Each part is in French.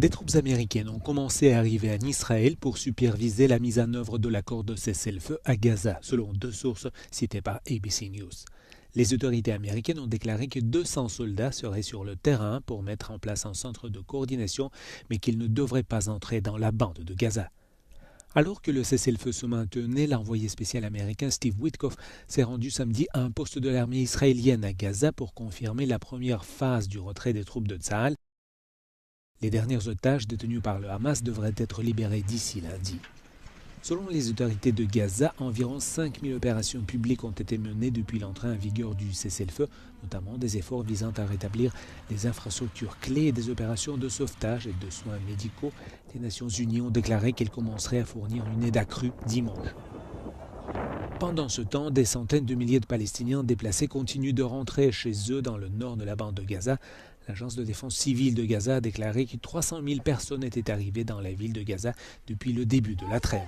Des troupes américaines ont commencé à arriver en Israël pour superviser la mise en œuvre de l'accord de cessez-le-feu à Gaza, selon deux sources citées par ABC News. Les autorités américaines ont déclaré que 200 soldats seraient sur le terrain pour mettre en place un centre de coordination, mais qu'ils ne devraient pas entrer dans la bande de Gaza. Alors que le cessez-le-feu se maintenait, l'envoyé spécial américain Steve Witkoff s'est rendu samedi à un poste de l'armée israélienne à Gaza pour confirmer la première phase du retrait des troupes de Tsahal. Les derniers otages détenus par le Hamas devraient être libérés d'ici lundi. Selon les autorités de Gaza, environ 5000 opérations publiques ont été menées depuis l'entrée en vigueur du cessez-le-feu, notamment des efforts visant à rétablir les infrastructures clés et des opérations de sauvetage et de soins médicaux. Les Nations Unies ont déclaré qu'elles commenceraient à fournir une aide accrue dimanche. Pendant ce temps, des centaines de milliers de Palestiniens déplacés continuent de rentrer chez eux dans le nord de la bande de Gaza. L'agence de défense civile de Gaza a déclaré que 300 000 personnes étaient arrivées dans la ville de Gaza depuis le début de la trêve.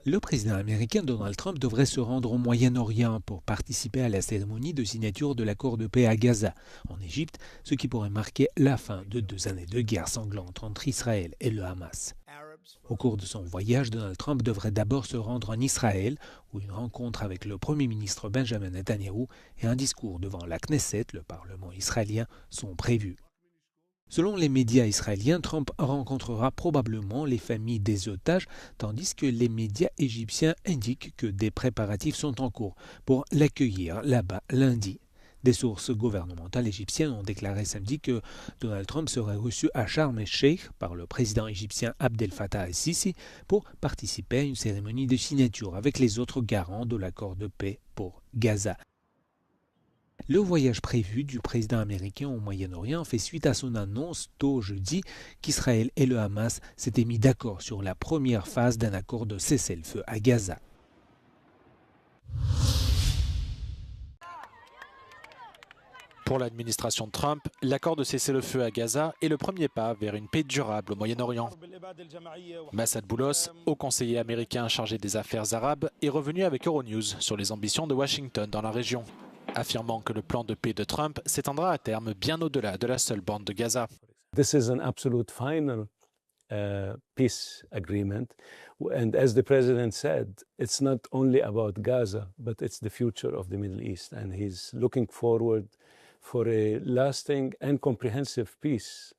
Le président américain Donald Trump devrait se rendre au Moyen-Orient pour participer à la cérémonie de signature de l'accord de paix à Gaza, en Égypte, ce qui pourrait marquer la fin de 2 années de guerre sanglante entre Israël et le Hamas. Au cours de son voyage, Donald Trump devrait d'abord se rendre en Israël, où une rencontre avec le Premier ministre Benjamin Netanyahou et un discours devant la Knesset, le Parlement israélien, sont prévus. Selon les médias israéliens, Trump rencontrera probablement les familles des otages, tandis que les médias égyptiens indiquent que des préparatifs sont en cours pour l'accueillir là-bas lundi. Des sources gouvernementales égyptiennes ont déclaré samedi que Donald Trump serait reçu à Sharm el-Sheikh par le président égyptien Abdel Fattah el-Sisi pour participer à une cérémonie de signature avec les autres garants de l'accord de paix pour Gaza. Le voyage prévu du président américain au Moyen-Orient fait suite à son annonce tôt jeudi qu'Israël et le Hamas s'étaient mis d'accord sur la première phase d'un accord de cessez-le-feu à Gaza. Pour l'administration de Trump, l'accord de cessez-le-feu à Gaza est le premier pas vers une paix durable au Moyen-Orient. Massad Boulos, haut conseiller américain chargé des affaires arabes, est revenu avec Euronews sur les ambitions de Washington dans la région, affirmant que le plan de paix de Trump s'étendra à terme bien au-delà de la seule bande de Gaza. This is an absolute final peace agreement, and as the president said, it's not only about Gaza, but it's the future of the Middle East, and he's looking forward for a lasting and comprehensive peace.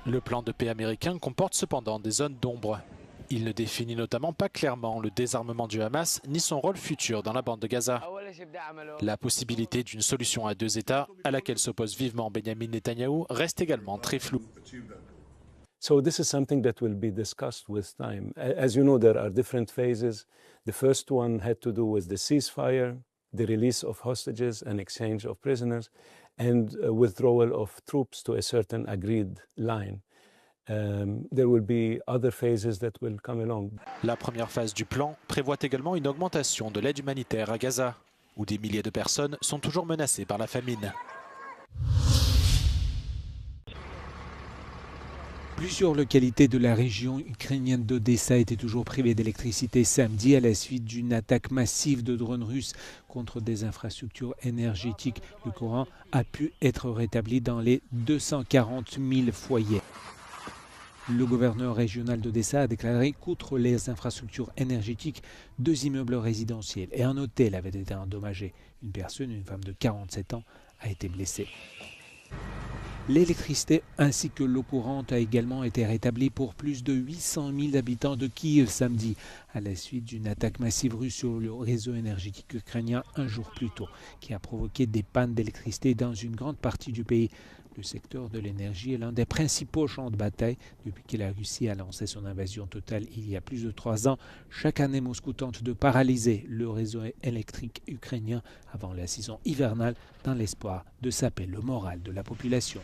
Le plan de paix américain comporte cependant des zones d'ombre. Il ne définit notamment pas clairement le désarmement du Hamas ni son rôle futur dans la bande de Gaza. La possibilité d'une solution à 2 États, à laquelle s'oppose vivement Benjamin Netanyahou, reste également très floue. So this is something that will be discussed with time. As you know, there are different phases. The first one had to do with the ceasefire, the release of hostages and exchange of prisoners, and withdrawal of troops to a certain agreed line. There will be other phases that will come along. La première phase du plan prévoit également une augmentation de l'aide humanitaire à Gaza, où des milliers de personnes sont toujours menacées par la famine. Plusieurs localités de la région ukrainienne d'Odessa étaient toujours privées d'électricité samedi à la suite d'une attaque massive de drones russes contre des infrastructures énergétiques. Le courant a pu être rétabli dans les 240 000 foyers. Le gouverneur régional d'Odessa a déclaré qu'outre les infrastructures énergétiques, 2 immeubles résidentiels et un hôtel avaient été endommagés. Une personne, une femme de 47 ans, a été blessée. L'électricité ainsi que l'eau courante a également été rétablie pour plus de 800 000 habitants de Kiev samedi, à la suite d'une attaque massive russe sur le réseau énergétique ukrainien un jour plus tôt, qui a provoqué des pannes d'électricité dans une grande partie du pays. Le secteur de l'énergie est l'un des principaux champs de bataille depuis que la Russie a lancé son invasion totale il y a plus de 3 ans. Chaque année, Moscou tente de paralyser le réseau électrique ukrainien avant la saison hivernale dans l'espoir de saper le moral de la population.